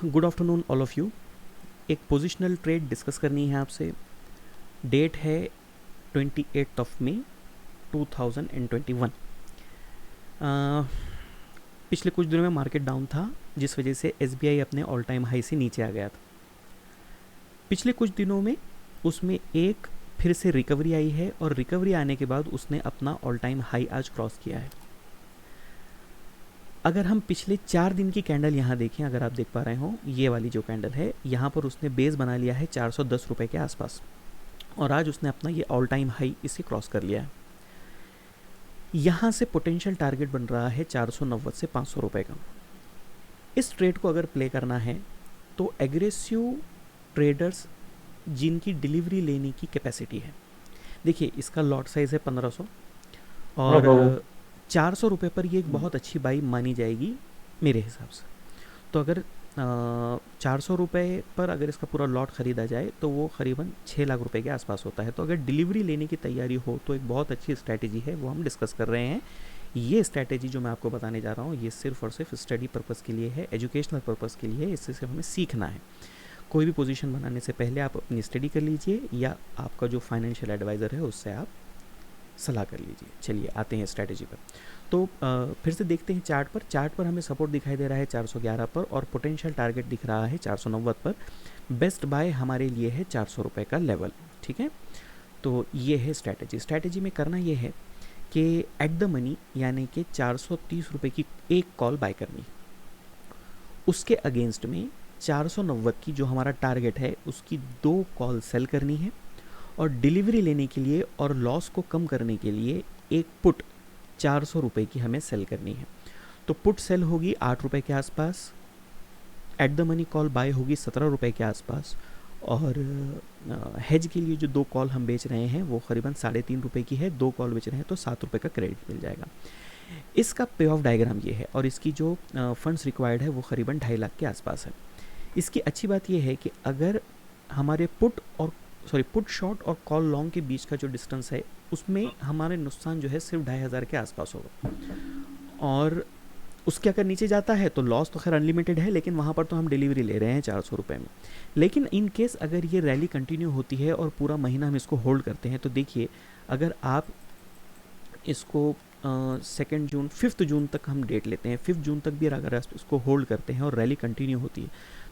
Good afternoon all of you. एक positional trade discuss करनी है आपसे। डेट है 28 मई 2021। पिछले कुछ दिनों में मार्केट डाउन था, जिस वजह से SBI अपने ऑल टाइम हाई से नीचे आ गया था। पिछले कुछ दिनों में उसमें एक फिर से रिकवरी आई है और रिकवरी आने के बाद उसने अपना ऑल टाइम हाई आज क्रॉस किया है। अगर हम पिछले 4 दिन की कैंडल यहाँ देखें, अगर आप देख पा रहे हो, ये वाली जो कैंडल है यहाँ पर उसने बेस बना लिया है 410 रुपये के आसपास और आज उसने अपना ये ऑल टाइम हाई इसे क्रॉस कर लिया है। यहाँ से पोटेंशियल टारगेट बन रहा है 490 से 500 रुपये का। इस ट्रेड को अगर प्ले करना है तो एग्रेसिव ट्रेडर्स जिनकी डिलीवरी लेने की कैपेसिटी है, देखिए इसका लॉट साइज़ है 1500 और 400 रुपये पर ये एक बहुत अच्छी बाई मानी जाएगी मेरे हिसाब से। तो अगर 400 रुपये पर अगर इसका पूरा लॉट ख़रीदा जाए तो वो करीबन 6 लाख रुपए के आसपास होता है। तो अगर डिलीवरी लेने की तैयारी हो तो एक बहुत अच्छी स्ट्रैटेजी है, वो हम डिस्कस कर रहे हैं। ये स्ट्रैटेजी जो मैं आपको बताने जा रहा हूँ, ये सिर्फ और सिर्फ स्टडी पर्पज़ के लिए है, एजुकेशनल पर्पज़ के लिए है। इससे सिर्फ हमें सीखना है। कोई भी पोजीशन बनाने से पहले आप अपनी स्टडी कर लीजिए या आपका जो फाइनेंशियल एडवाइज़र है उससे आप सलाह कर लीजिए। चलिए आते हैं स्ट्रैटेजी पर। तो फिर से देखते हैं चार्ट पर हमें सपोर्ट दिखाई दे रहा है 411 पर और पोटेंशियल टारगेट दिख रहा है 490 पर। बेस्ट बाय हमारे लिए है 400 रुपये का लेवल, ठीक है। तो ये है स्ट्रैटेजी में करना ये है कि एट द मनी यानी कि 430 रुपये की एक कॉल बाय करनी, उसके अगेंस्ट में 490 की जो हमारा टारगेट है उसकी 2 कॉल सेल करनी है और डिलीवरी लेने के लिए और लॉस को कम करने के लिए एक पुट 400 रुपये की हमें सेल करनी है। तो पुट सेल होगी 8 रुपये के आसपास, at the money call buy होगी 17 रुपये के आसपास और हेज के लिए जो 2 कॉल हम बेच रहे हैं वो करीबन 3.5 रुपये की है। 2 कॉल बेच रहे हैं तो 7 रुपये का क्रेडिट मिल जाएगा। इसका पे ऑफ डायग्राम ये है और इसकी जो फंड्स रिक्वायर्ड है वो करीबन 2.5 लाख के आसपास है। इसकी अच्छी बात यह है कि अगर हमारे पुट शॉर्ट और कॉल लॉन्ग के बीच का जो डिस्टेंस है उसमें हमारे नुकसान जो है सिर्फ 2,500 के आसपास होगा और उसके अगर नीचे जाता है तो लॉस तो खैर अनलिमिटेड है, लेकिन वहाँ पर तो हम डिलीवरी ले रहे हैं 400 रुपये में। लेकिन इन केस अगर ये रैली कंटिन्यू होती है और पूरा महीना हम इसको होल्ड करते हैं तो देखिए अगर आप इसको 2 जून 5 जून तक हम डेट लेते हैं, 5 जून तक भी अगर आप इसको होल्ड करते हैं और रैली कंटिन्यू होती है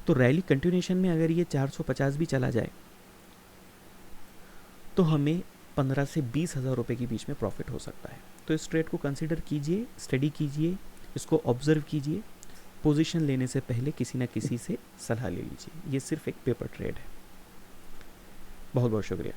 तो रैली कंटिन्यूशन में अगर ये 450 भी चला जाए तो हमें 15 से 20,000 रुपये के बीच में प्रॉफिट हो सकता है। तो इस ट्रेड को कंसीडर कीजिए, स्टडी कीजिए, इसको ऑब्जर्व कीजिए। पोजीशन लेने से पहले किसी ना किसी से सलाह ले लीजिए। ये सिर्फ एक पेपर ट्रेड है। बहुत बहुत शुक्रिया।